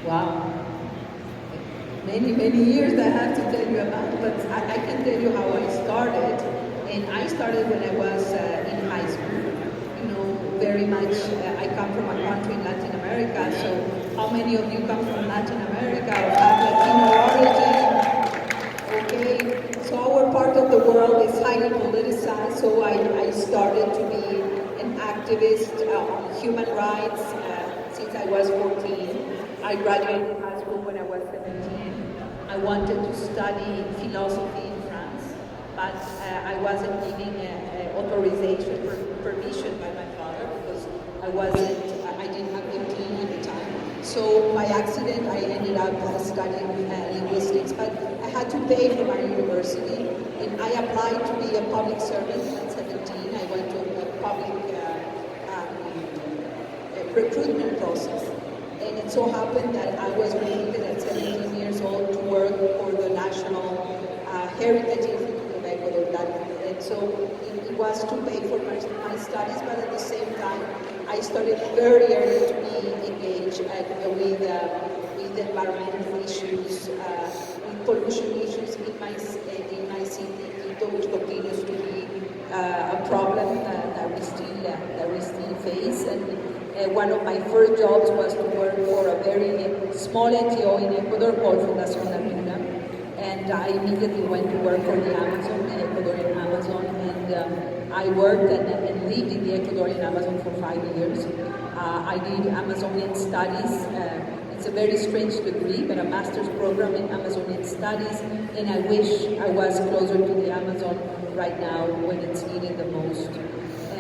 Wow. Many years I have to tell you about, but I can tell you how I started. And I started when I was in high school. You know, very much, I come from a country in Latin America, so how many of you come from Latin America or have Latino origin? Okay, so our part of the world is highly politicized, so I started to be an activist on human rights since I was 14. I graduated high school when I was 17. I wanted to study philosophy in France, but I wasn't given authorization, permission by my father because I didn't have 15 at the time. So by accident, I ended up studying linguistics, but I had to pay for my university, and I applied to be a public servant at 17. I went to a public recruitment process. And it so happened that I was recruited at 17 years old to work for the National Heritage Institute of Ecuador. And so it was to pay for my studies, but at the same time, I started very early to be engaged with environmental issues, with pollution issues in my city, Quito, which continues to be a problem that we still face. And one of my first jobs was to work for a very small NGO in Ecuador called Fernanda Espinosa. And I immediately went to work for the Amazon, the Ecuadorian Amazon, and I worked and lived in the Ecuadorian Amazon for 5 years. I did Amazonian studies. It's a very strange degree, but a master's program in Amazonian studies, and I wish I was closer to the Amazon right now when it's needed the most.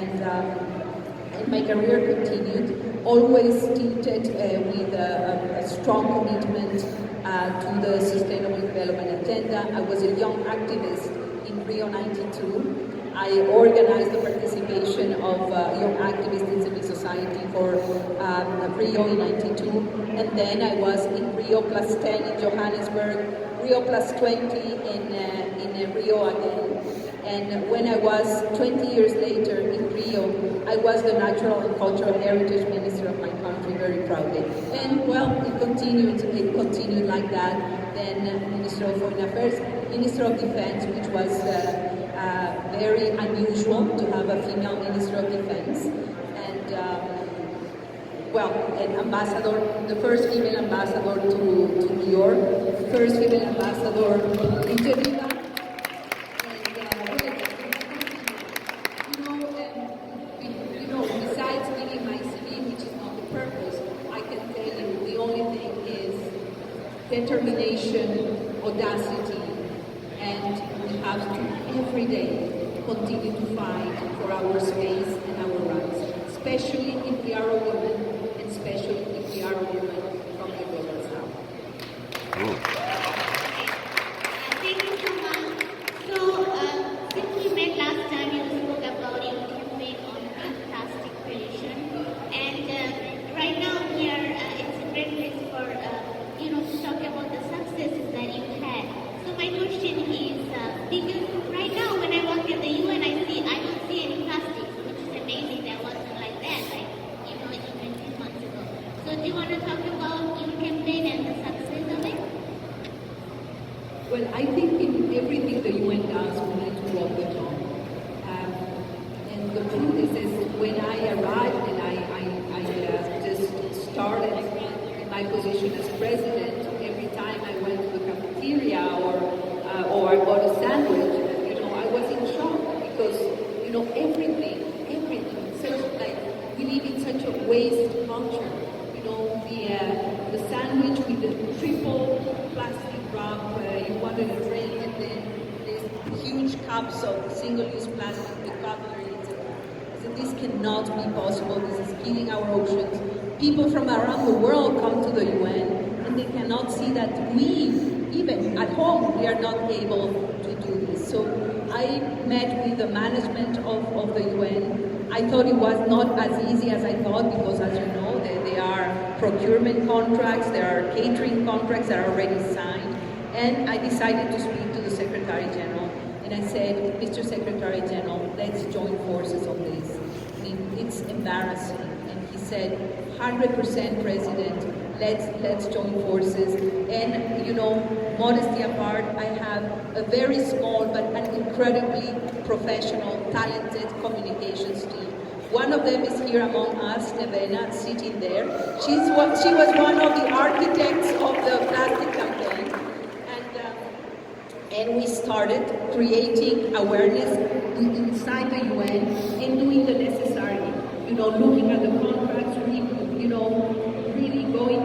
And my career continued, always tilted with a strong commitment to the Sustainable Development Agenda. I was a young activist in Rio 92. I organized the participation of young activists in civil society for Rio in 92. And then I was in Rio plus 10 in Johannesburg, Rio plus 20 in Rio again. And when I was 20 years later in Rio, I was the Natural and Cultural Heritage Minister of my country, very proudly. And well, it continued like that. Then Minister of Foreign Affairs, Minister of Defense, which was very unusual to have a female Minister of Defense. And an ambassador, the first female ambassador to New York, first female ambassador in Geneva. Besides giving my CV, which is not the purpose, I can tell you the only thing is determination, audacity, and we have to every day continue to fight for our space and our rights, especially if we are a woman, and especially if we are a woman from the global south. Thank you so much. So, since we met last time, you spoke about your campaign on plastic pollution, and right now we are. It's a great place for to talk about the successes that you had. So my question is, because right now when I work at the UN, I don't see any plastics, which is amazing. That wasn't like that, even 2 months ago. So do you want to talk about your campaign and the success of it? Well, I think in everything the UN does, we need to walk the talk. And the truth is when I arrived and I just started in my position as president, every time I went to the cafeteria or I got a sandwich, I was in shock because, everything, we live in such a waste culture. The sandwich with the triple plastic wrap, you wanted a drink, and then these huge cups of single-use plastic with cutlery. So this cannot be possible. This is killing our oceans. People from around the world come to the UN, and they cannot see that even at home, we are not able to do this. So I met with the management of the UN. I thought it was not as easy as I thought because, as you know, there are procurement contracts, there are catering contracts that are already signed. And I decided to speak to the Secretary General. And I said, Mr. Secretary General, let's join forces on this. I mean, it's embarrassing. And he said, 100% President, let's join forces. And you know, modesty apart, I have a very small but an incredibly professional, talented communications team. One of them is here among us, Nevena, sitting there. She was one of the architects of the plastic campaign. And we started creating awareness inside the UN and doing the necessary, you know, looking at the contracts, you know, really going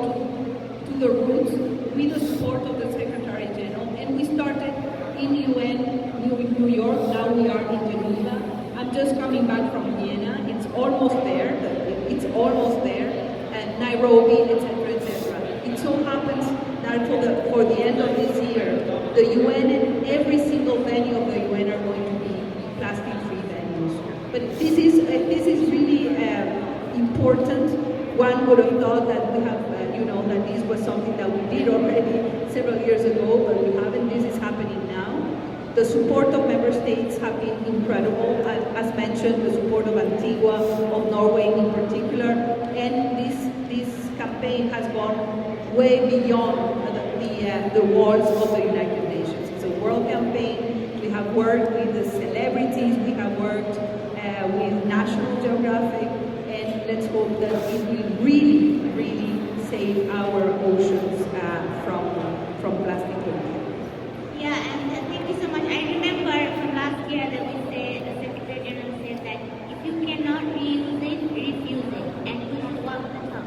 to the roots with the support of the Secretary General. And we started in UN, New York, now we are in Geneva. I'm just coming back from Vienna, it's almost there, and Nairobi, etc., etc. It so happens that for the end of this year, the UN and every single venue of the UN are going to be plastic-free venues. But this is really important. One would have thought that we have, you know, that this was something that we did already several years ago, but we haven't. This is happening now. The support of member states have been incredible. As mentioned, the support of Antigua, of Norway in particular, and this campaign has gone way beyond the walls of the United Nations. It's a world campaign. We have worked with the celebrities, we have worked with National Geographic, and let's hope that it will really, really save our oceans from plastic pollution. Yeah, and thank you so much. I remember from last year that the Secretary General said that if you cannot reuse it, refuse it, and we should walk the talk.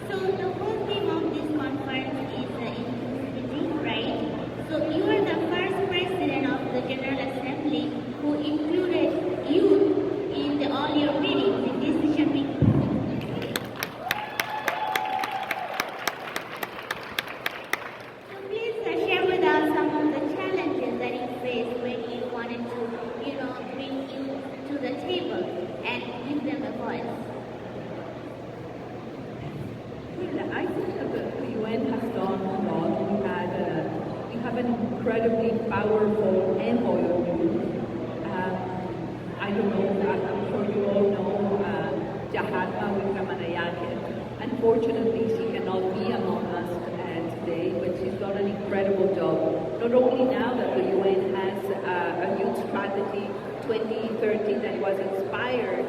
So the whole theme of this conference is inclusivity, right? So you are the first president of the General Assembly who included youth in all your meetings, in decision-making. So please share with us some of the challenges that you faced when you wanted to, you know, bring youth to the table and give them a voice. I think that the UN has done a lot. We have an incredibly powerful envoy of youth. I don't know, I'm sure you all know Jahatma Wickramanayake. Unfortunately, she cannot be among us today, but she's done an incredible job. Not only now that the UN has a youth strategy 2030 that was inspired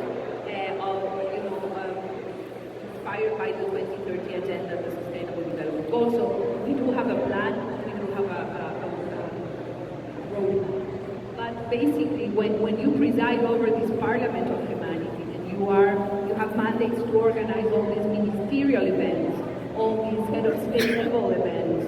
by the 2030 agenda, the Sustainable Development Goals. So we do have a plan, we do have a roadmap. But basically, when you preside over this Parliament of Humanity, and you have mandates to organize all these ministerial events, all these kind of state-level events,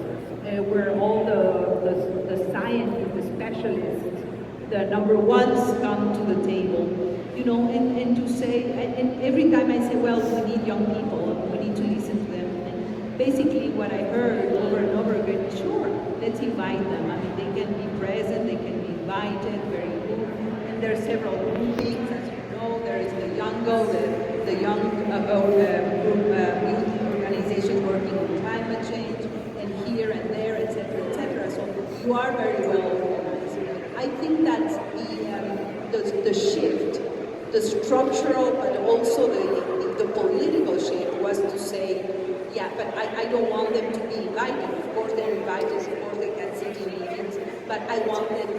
where all the scientists, the specialists, the number ones come to the table. You know, and to say, and every time I say, well, we need young people, we need to listen to them. And basically what I heard over and over again, sure, let's invite them. I mean, they can be present, they can be invited, very good. And there are several groupings, as you know. There is the Youngo, the young youth organizations working on climate change, and here and there, etc., etc. So you are very well organized. I think that the shift, the structural, but also the political shift was to say, yeah, but I don't want them to be invited. Of course they're invited, of course they can sit in meetings, but I want them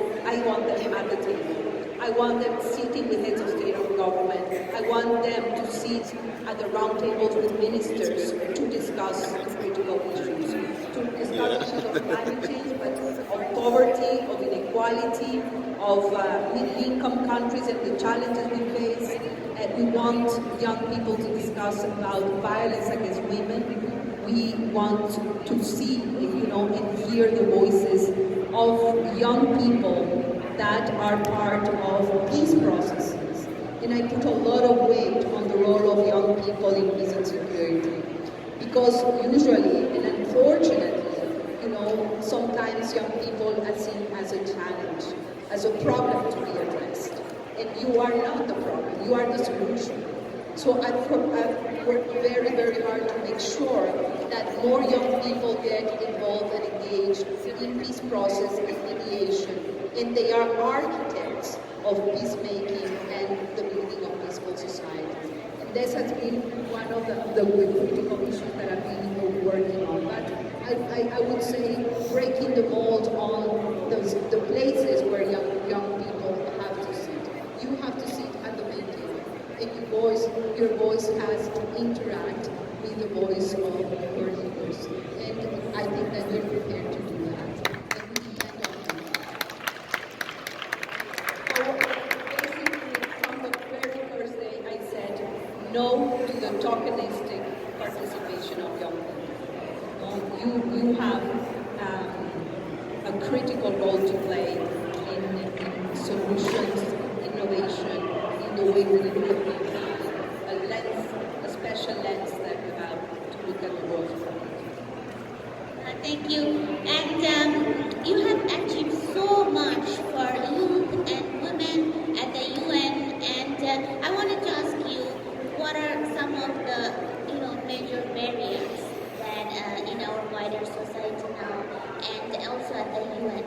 at the table. I want them sitting with heads of state or government. I want them to sit at the round tables with ministers to discuss critical issues, to discuss issues of climate change, but of poverty, of inequality, of middle-income countries and the challenges we face. We want young people to discuss about violence against women. We want to see, you know, and hear the voices of young people that are part of peace processes. And I put a lot of weight on the role of young people in peace and security. Because usually, and unfortunately, you know, sometimes young people are seen as a challenge, as a problem to be addressed. And you are not the problem, you are the solution. So I've worked very, very hard to make sure that more young people get involved and engaged in peace process and mediation. And they are architects of peacemaking and the building of peaceful societies. this has been one of the critical issues that I've been working on. But I would say breaking the mold on the places where young people have to sit. You have to sit at the main table, and your voice has to interact with the voice of your leaders. And I think that we're prepared to do that. And we depend on you. So basically, from the very first day, I said no to the tokenistic participation of young people. You have a critical role to play in solutions, innovation, in the way we look at people, a special lens that we have to look at the world from. Thank you. And you have achieved so much for youth and women at the UN. And I wanted to ask you, what are some of the major barriers that in our wider society now, and also at the UN,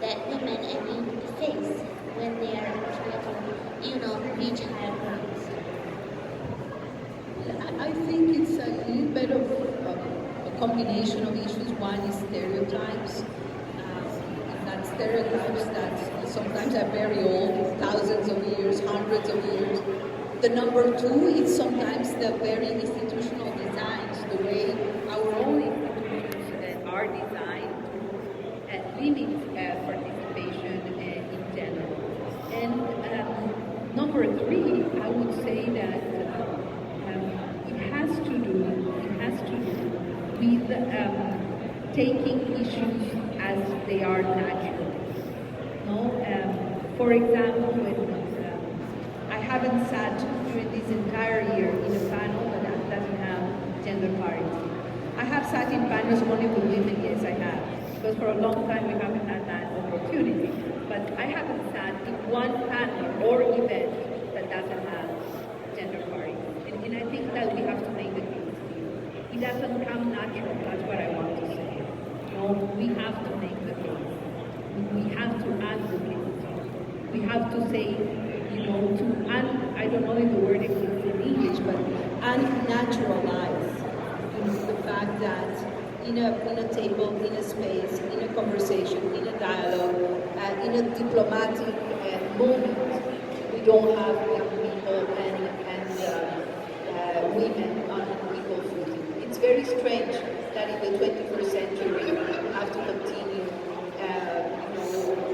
that women and youth face when they are trying to reach higher grounds? I think it's a little bit of a combination of issues. One is stereotypes. And that stereotypes that sometimes are very old, thousands of years, hundreds of years. The number two is sometimes the very institutional designs, the way our own institutions are designed to limit participation in general. And number three, I would say that it has to do with taking issues as they are natural. For example, when I haven't sat during this entire year in a panel that doesn't have gender parity. I have sat in panels only with women, yes I have, because for a long time we haven't had that opportunity. But I haven't sat in one panel or event that doesn't have gender parity. And I think that we have to make the case here. It doesn't come natural, that's what I want to say. We have to make the case. We have to advocate. We have to say, I don't know if the word exists in English, but unnaturalize the fact that in a table, in a space, in a conversation, in a dialogue, in a diplomatic moment, we don't have young people and women on equal footing. It's very strange that in the 21st century we have to continue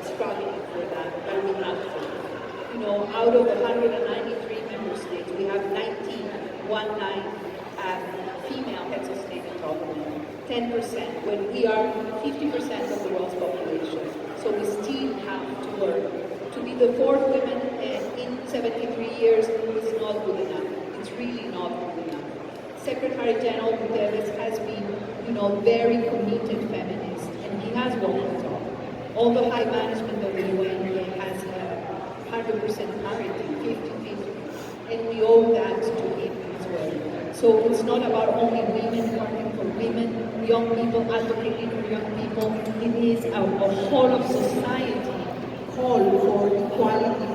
struggling for that, but we have to. Out of the 193 member states, we have 19 female heads of state and government, 10%, when we are 50% of the world's population. So we still have to work. To be the fourth woman in 73 years is not good enough. It's really not good enough. Secretary General Guterres has been, very committed feminist, and he has walked the talk. All the high management of the UN has 100% parity, 50-50, and we owe that to him as well. So it's not about only women working for women, young people advocating for young people. It is a whole of society call for equality